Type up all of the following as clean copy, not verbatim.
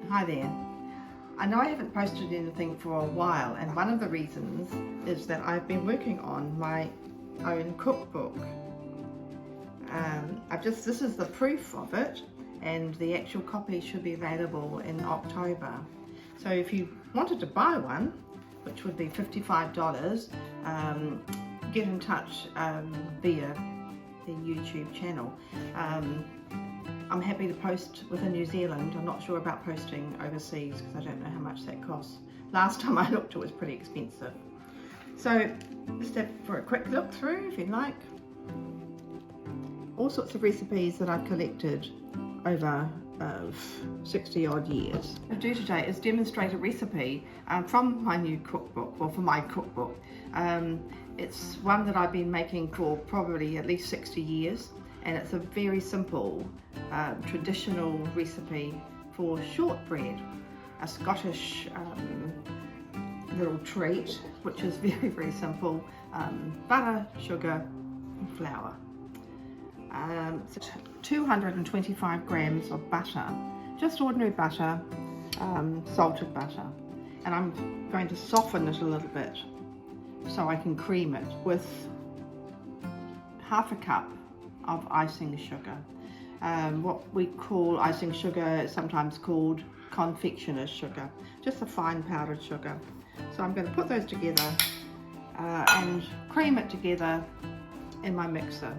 Hi there. I know I haven't posted anything for a while, and one of the reasons is that I've been working on my own cookbook. This is the proof of it, and the actual copy should be available in October. So if you wanted to buy one, which would be $55, get in touch via the YouTube channel. I'm happy to post within New Zealand. I'm not sure about posting overseas because I don't know how much that costs. Last time I looked, it was pretty expensive. So just for a quick look through, if you like. All sorts of recipes that I've collected over 60 odd years. What I do today is demonstrate a recipe from my new cookbook, or for my cookbook. It's one that I've been making for probably at least 60 years, and it's a very simple traditional recipe for shortbread, a Scottish little treat, which is very, very simple. Butter, sugar and flour. So 225 grams of butter, just ordinary butter, salted butter, and I'm going to soften it a little bit so I can cream it with half a cup of icing sugar. What we call icing sugar is sometimes called confectioner's sugar, just a fine powdered sugar. So I'm going to put those together and cream it together in my mixer.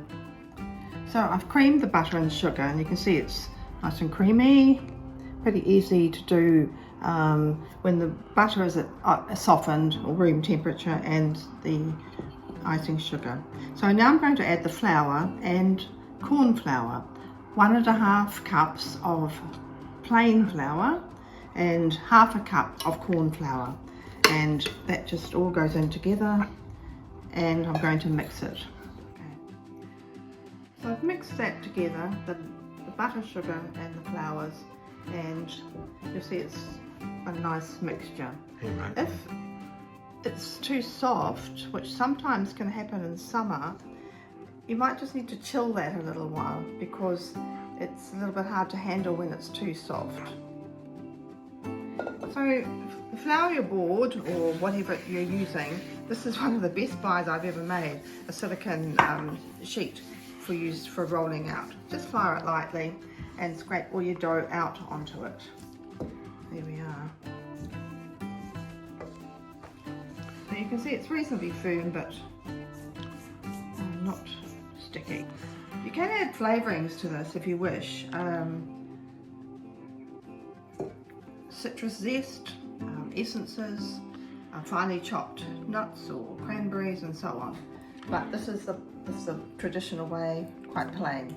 So I've creamed the butter and sugar, and you can see it's nice and creamy, pretty easy to do when the butter is softened or room temperature and the icing sugar. So now I'm going to add the flour and corn flour, 1.5 cups of plain flour and half a cup of corn flour, and that just all goes in together, and I'm going to mix it. So I've mixed that together, the butter, sugar and the flours, and you'll see it's a nice mixture. If it's too soft, which sometimes can happen in summer, you might just need to chill that a little while because it's a little bit hard to handle when it's too soft. So flour your board or whatever you're using. This is one of the best buys I've ever made, a silicone sheet used for rolling out. Just flour it lightly and scrape all your dough out onto it. There we are. Now you can see it's reasonably firm, but not sticky. You can add flavourings to this if you wish. Citrus zest, essences, finely chopped nuts or cranberries and so on. But this is the traditional way, quite plain.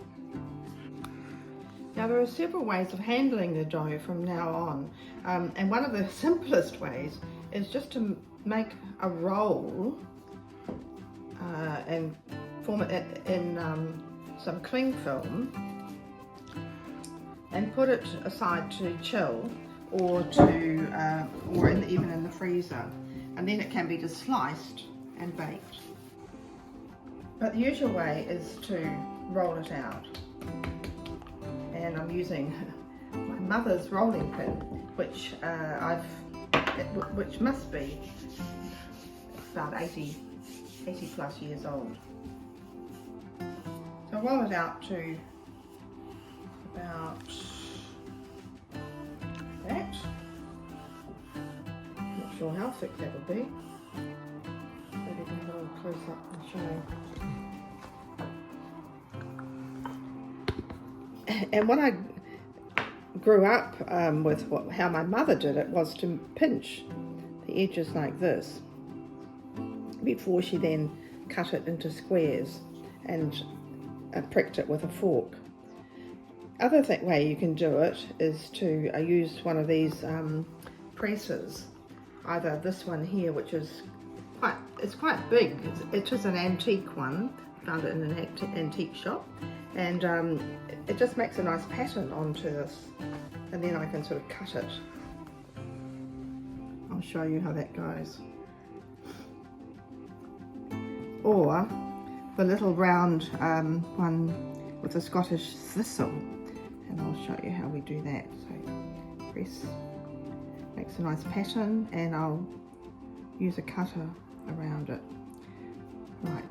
Now there are several ways of handling the dough from now on, and one of the simplest ways is just to make a roll and form it in some cling film and put it aside to chill or even in the freezer, and then it can be just sliced and baked. But the usual way is to roll it out, and I'm using my mother's rolling pin, which must be about 80 plus years old. So roll it out to about that. Not sure how thick that would be. Maybe can go close up and show. And what I grew up with, how my mother did it, was to pinch the edges like this before she then cut it into squares and pricked it with a fork. Other way you can do it is to use one of these presses, either this one here, which is quite big. It is an antique one, found it in an antique shop, and it just makes a nice pattern onto this, and then I can sort of cut it. I'll show you how that goes. Or the little round one with the Scottish thistle, and I'll show you how we do that. So Press, makes a nice pattern, and I'll use a cutter around it. Right.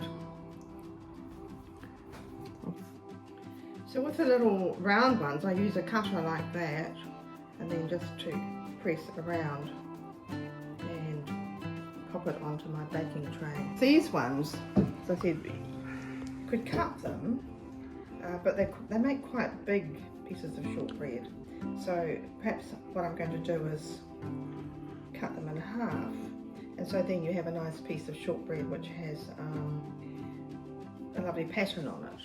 So with the little round ones, I use a cutter like that, and then just to press it around and pop it onto my baking tray. These ones, as I said, you could cut them, but they make quite big pieces of shortbread. So perhaps what I'm going to do is cut them in half, and so then you have a nice piece of shortbread which has a lovely pattern on it.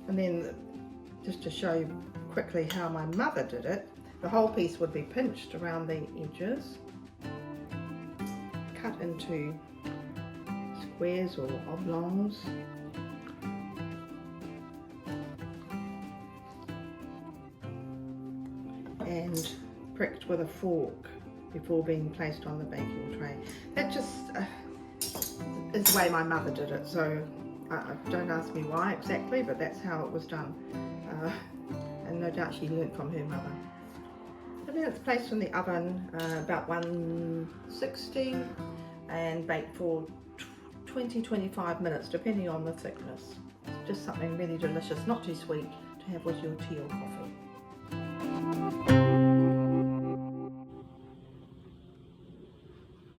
And then, just to show you quickly how my mother did it, the whole piece would be pinched around the edges, cut into squares or oblongs, and pricked with a fork before being placed on the baking tray. That just is the way my mother did it, so don't ask me why exactly, but that's how it was done. And no doubt she learnt from her mother. And then it's placed in the oven about 160 and baked for 20-25 minutes, depending on the thickness. Just something really delicious, not too sweet, to have with your tea or coffee.